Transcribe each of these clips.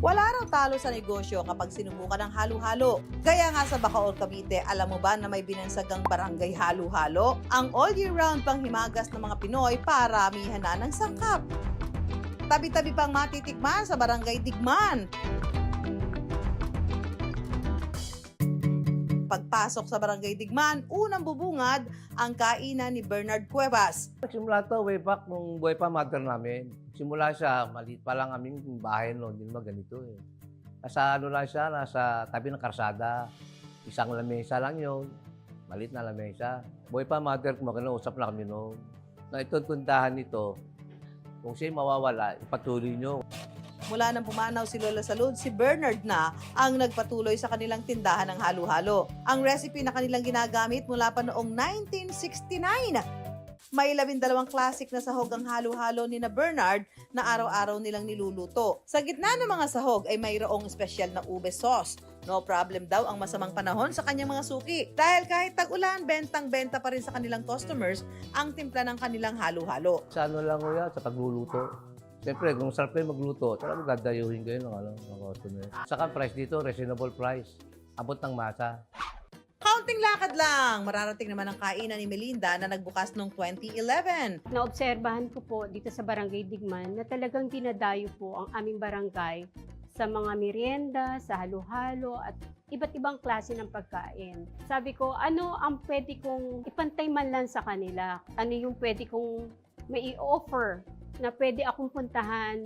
Wala raw talo sa negosyo kapag sinubukan ng halo-halo. Kaya nga sa Bacoor, Cavite, alam mo ba na may binansagang barangay halo-halo? Ang all year round panghimagas ng mga Pinoy para amihan na ng sangkap. Tabi-tabi pang matitikman sa Barangay Digman. Pagpasok sa Barangay Digman, unang bubungad ang kainan ni Bernard Cuevas. Simula to way back nung buhay pa mother namin. Simula siya, maliit pa lang aming bahay noon, hindi naman ganito eh. Nasa ano lang siya, nasa tabi ng karsada. Isang lamesa lang yun, maliit na lamesa. Buhay pa mother, kumakausap na kami noon. Na itong tundahan nito, kung siya'y mawawala, ipatuloy nyo. Mula nang pumanaw si Lola Salud, si Bernard na ang nagpatuloy sa kanilang tindahan ng halo-halo. Ang recipe na kanilang ginagamit mula pa noong 1969. May 12 classic na sahog ang halo-halo ni na Bernard na araw-araw nilang niluluto. Sa gitna ng mga sahog ay mayroong espesyal na ube sauce. No problem daw ang masamang panahon sa kanyang mga suki. Dahil kahit tag-ulan, bentang-benta pa rin sa kanilang customers ang timpla ng kanilang halo-halo. Sa ano lang ko yan, sa pagluluto. Siyempre, kung sarap kayo magluto, talagang dadayuhin kayo ng customer. Saka price dito, reasonable price. Abot ng masa. Kaunting lakad lang, mararating naman ang kainan ni Melinda na nagbukas noong 2011. Naobserbahan ko po dito sa Barangay Digman na talagang dinadayo po ang aming barangay sa mga merienda, sa halo-halo at iba't ibang klase ng pagkain. Sabi ko, ano ang pwede kong ipantay man lang sa kanila? Ano yung pwede kong may i-offer na pwede akong puntahan?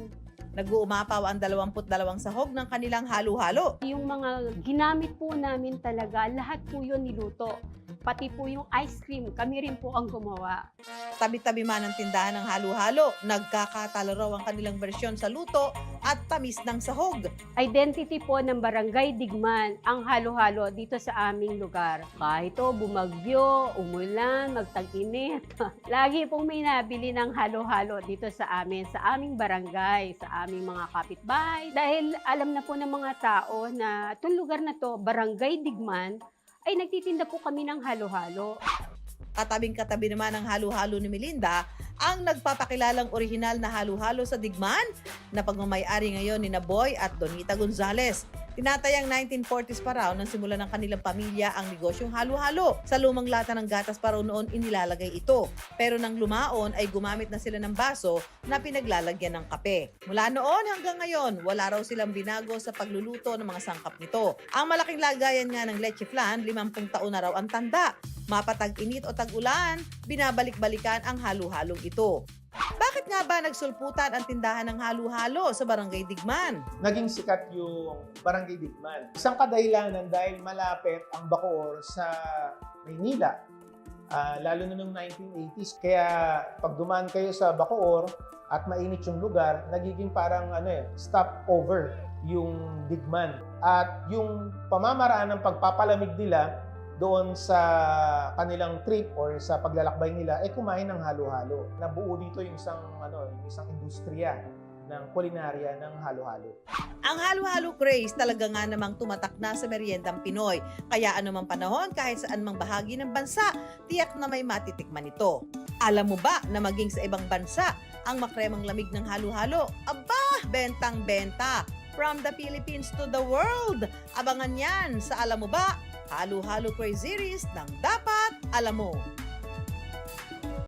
Nag-uumapaw ang 22 sahog ng kanilang halo-halo. Yung mga ginamit po namin talaga, lahat po yun niluto. Pati po yung ice cream, kami rin po ang gumawa. Tabi-tabi man ang tindahan ng halo-halo, nagkakatalo raw ang kanilang bersyon sa luto at tamis ng sahog. Identity po ng Barangay Digman ang halo-halo dito sa aming lugar. Kahit bumagyo, umulan, magtag-init, lagi pong may nabili ng halo-halo dito sa amin, sa aming barangay, sa aming mga kapitbahay. Dahil alam na po ng mga tao na itong lugar na to, Barangay Digman, ay nagtitinda po kami ng halo-halo. Katabing-katabi naman ng halo-halo ni Melinda ang nagpapakilalang orihinal na halo-halo sa Digman na pagmamayari ngayon ni Boy at Donita Gonzales. Tinatayang 1940s pa raw nang simula ng kanilang pamilya ang negosyong halo-halo. Sa lumang lata ng gatas pa raw noon inilalagay ito. Pero nang lumaon ay gumamit na sila ng baso na pinaglalagyan ng kape. Mula noon hanggang ngayon, wala raw silang binago sa pagluluto ng mga sangkap nito. Ang malaking lagayan nga ng leche flan, 50 taon na raw ang tanda. Mapatag-init o tag-ulan, binabalik-balikan ang halo-halong ito. Bakit nga ba nagsulputan ang tindahan ng halo-halo sa Barangay Digman? Naging sikat yung Barangay Digman. Isang kadahilanan dahil malapit ang Bacoor sa Maynila. Lalo na noong 1980s. Kaya pag dumaan kayo sa Bacoor at mainit yung lugar, nagiging parang stopover yung Digman. At yung pamamaraan ng pagpapalamig nila doon sa kanilang trip or sa paglalakbay nila ay kumain ng halo-halo. Nabuo dito yung isang industriya ng kulinarya ng halo-halo. Ang halo-halo craze talaga nga namang tumatak na sa meriendang Pinoy. Kaya anumang panahon, kahit saan mang bahagi ng bansa, tiyak na may matitikman ito. Alam mo ba na maging sa ibang bansa, ang makremang lamig ng halo-halo, aba, bentang-benta. From the Philippines to the world. Abangan yan sa Alam Mo Ba? Halo-Halo Craze Series ng Dapat Alam Mo.